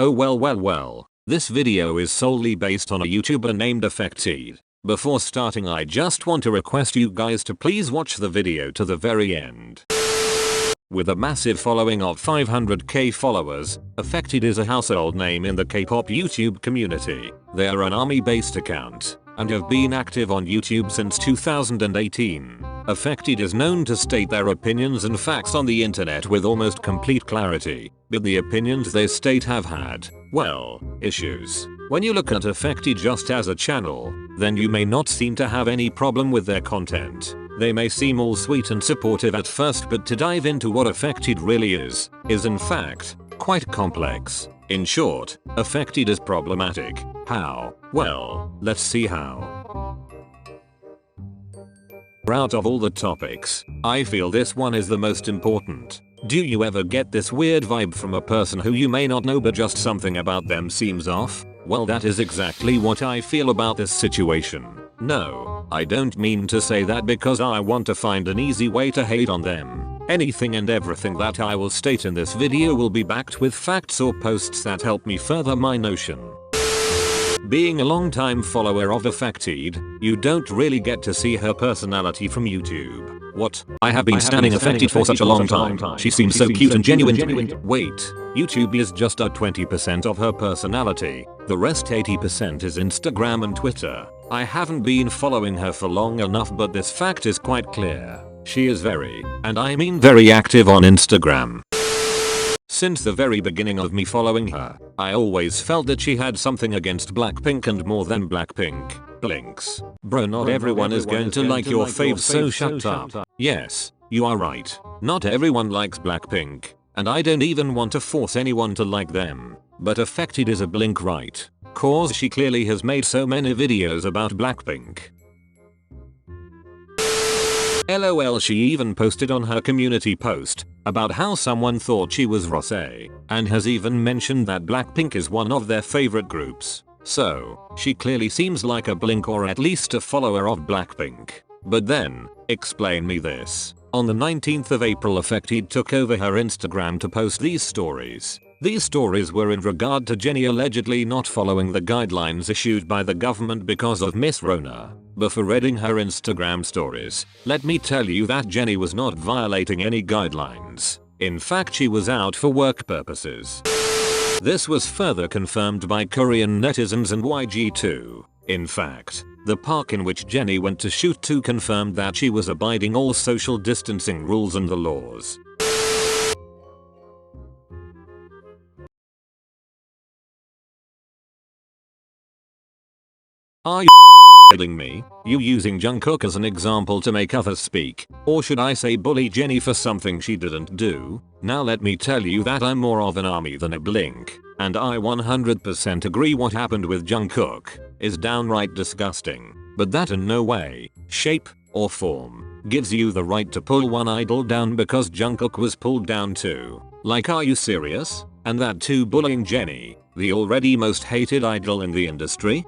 Oh well. This video is solely based on a YouTuber named Affectaed. Before starting, I just want to request you guys to please watch the video to the very end. With a massive following of 500k followers, Affectaed is a household name in the K-pop YouTube community. They are an army-based account and have been active on YouTube since 2018. Affectaed is known to state their opinions and facts on the internet with almost complete clarity, but the opinions they state have had, well, issues. When you look at Affectaed just as a channel, then you may not seem to have any problem with their content. They may seem all sweet and supportive at first, but to dive into what Affectaed really is in fact quite complex. In short, Affectaed is problematic. How? Well, let's see how. Out of all the topics, I feel this one is the most important. Do you ever get this weird vibe from a person who you may not know but just something about them seems off? Well, that is exactly what I feel about this situation. No, I don't mean to say that because I want to find an easy way to hate on them. Anything and everything that I will state in this video will be backed with facts or posts that help me further my notion. Being a long-time follower of Affectaed, you don't really get to see her personality from YouTube. What? I have been standing Affectaed for such a long time. She seems so cute and genuine to me. Wait, YouTube is just a 20% of her personality. The rest 80% is Instagram and Twitter. I haven't been following her for long enough, but this fact is quite clear. She is very, and I mean very, active on Instagram. Since the very beginning of me following her, I always felt that she had something against Blackpink and more than Blackpink. Blinks. Bro, not everyone is going to like your fave, so shut up. Yes, you are right. Not everyone likes Blackpink, and I don't even want to force anyone to like them. But Affectaed is a blink, right? Cause she clearly has made so many videos about Blackpink. LOL, she even posted on her community post about how someone thought she was rosé, and has even mentioned that Blackpink is one of their favorite groups. So, she clearly seems like a blink or at least a follower of Blackpink. But then, explain me this. On the 19th of April, Affectaed took over her Instagram to post these stories. These stories were in regard to Jennie allegedly not following the guidelines issued by the government because of Miss Rona. Before reading her Instagram stories, let me tell you that Jennie was not violating any guidelines. In fact, she was out for work purposes. This was further confirmed by Korean netizens and YG too. In fact, the park in which Jennie went to shoot to confirmed that she was abiding all social distancing rules and the laws. Are you kidding me? You using Jungkook as an example to make others speak, or should I say bully Jennie for something she didn't do? Now let me tell you that I'm more of an army than a blink, and I 100% agree what happened with Jungkook is downright disgusting, but that in no way, shape, or form gives you the right to pull one idol down because Jungkook was pulled down too. Like, are you serious? And that too bullying Jennie, the already most hated idol in the industry?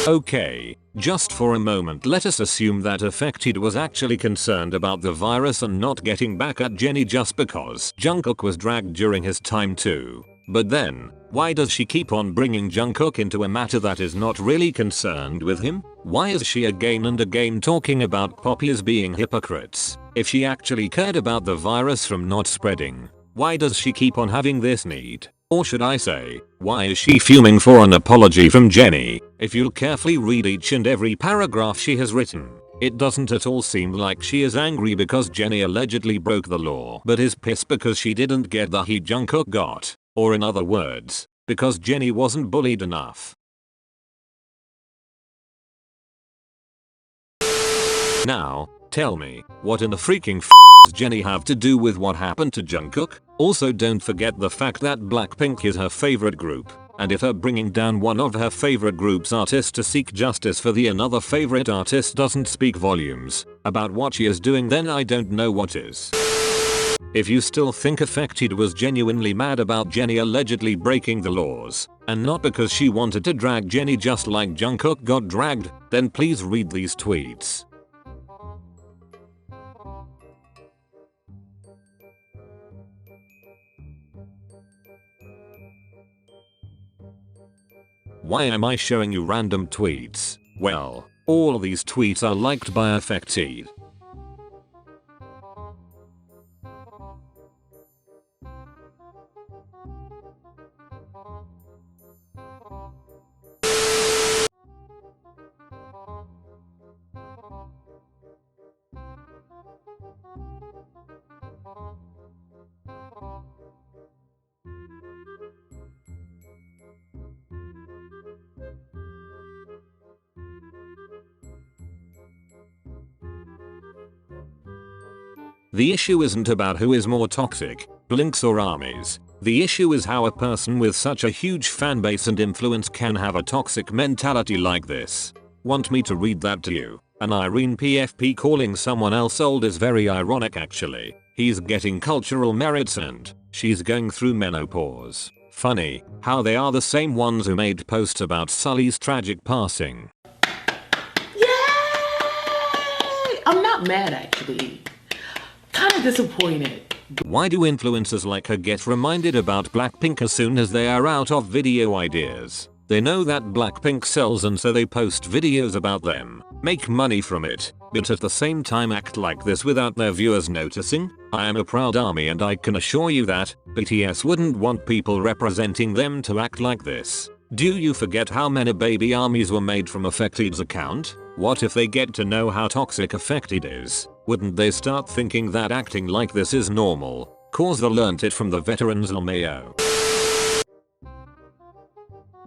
Okay, just for a moment let us assume that Affectaed was actually concerned about the virus and not getting back at Jennie just because Jungkook was dragged during his time too. But then, why does she keep on bringing Jungkook into a matter that is not really concerned with him? Why is she again and again talking about poppies being hypocrites? If she actually cared about the virus from not spreading, why does she keep on having this need? Or should I say, why is she fuming for an apology from Jennie? If you'll carefully read each and every paragraph she has written, it doesn't at all seem like she is angry because Jennie allegedly broke the law, but is pissed because she didn't get the heat Jungkook got, or in other words, because Jennie wasn't bullied enough. Now, tell me, what in the freaking does Jennie have to do with what happened to Jungkook? Also, don't forget the fact that Blackpink is her favorite group, and if her bringing down one of her favorite group's artists to seek justice for the another favorite artist doesn't speak volumes about what she is doing, then I don't know what is. If you still think Affectaed was genuinely mad about Jennie allegedly breaking the laws, and not because she wanted to drag Jennie just like Jungkook got dragged, then please read these tweets. Why am I showing you random tweets? Well, all of these tweets are liked by affectaed. The issue isn't about who is more toxic, Blinks or armies. The issue is how a person with such a huge fanbase and influence can have a toxic mentality like this. Want me to read that to you? An Irene PFP calling someone else old is very ironic actually. He's getting cultural merits and she's going through menopause. Funny how they are the same ones who made posts about Sully's tragic passing. Yay! I'm not mad actually. Kinda disappointed. Why do influencers like her get reminded about Blackpink as soon as they are out of video ideas? They know that Blackpink sells and so they post videos about them, make money from it, but at the same time act like this without their viewers noticing? I am a proud army and I can assure you that BTS wouldn't want people representing them to act like this. Do you forget how many baby armies were made from affected's account? What if they get to know how toxic affected is? Wouldn't they start thinking that acting like this is normal? Cause they learnt it from the veterans LMAO.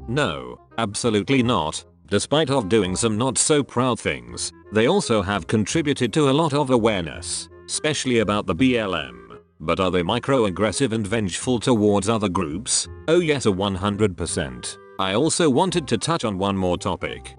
No, absolutely not. Despite of doing some not so proud things, they also have contributed to a lot of awareness, especially about the BLM. But are they microaggressive and vengeful towards other groups? Oh yes, 100%. I also wanted to touch on one more topic.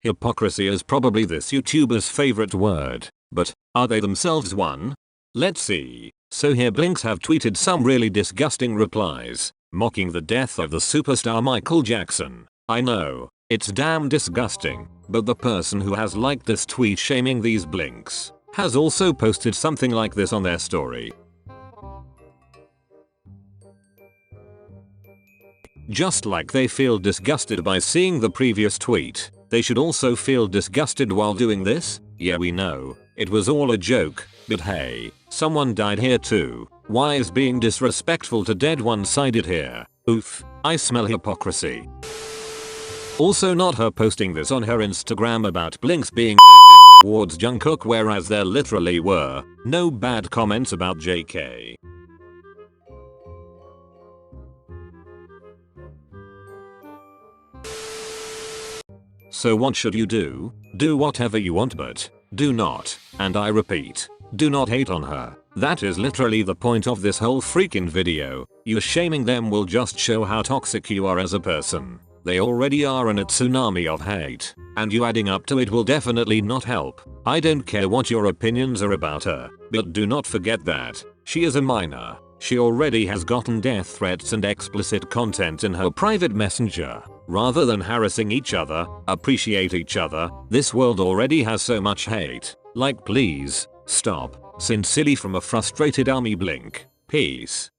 Hypocrisy is probably this YouTuber's favorite word, but are they themselves one? Let's see. So here Blinks have tweeted some really disgusting replies, mocking the death of the superstar Michael Jackson. I know, it's damn disgusting, but the person who has liked this tweet shaming these Blinks has also posted something like this on their story. Just like they feel disgusted by seeing the previous tweet, they should also feel disgusted while doing this. Yeah, we know, it was all a joke, but hey, someone died here too. Why is being disrespectful to dead one-sided here? Oof, I smell hypocrisy. Also not her posting this on her Instagram about Blinks being towards Jungkook, whereas there literally were no bad comments about JK. So what should you do? Do whatever you want, but do not, and I repeat, do not hate on her. That is literally the point of this whole freaking video. You shaming them will just show how toxic you are as a person. They already are in a tsunami of hate, and you adding up to it will definitely not help. I don't care what your opinions are about her, but do not forget that she is a minor. She already has gotten death threats and explicit content in her private messenger. Rather than harassing each other, appreciate each other. This world already has so much hate. Like, please, stop. Sincerely from a frustrated army Blink. Peace.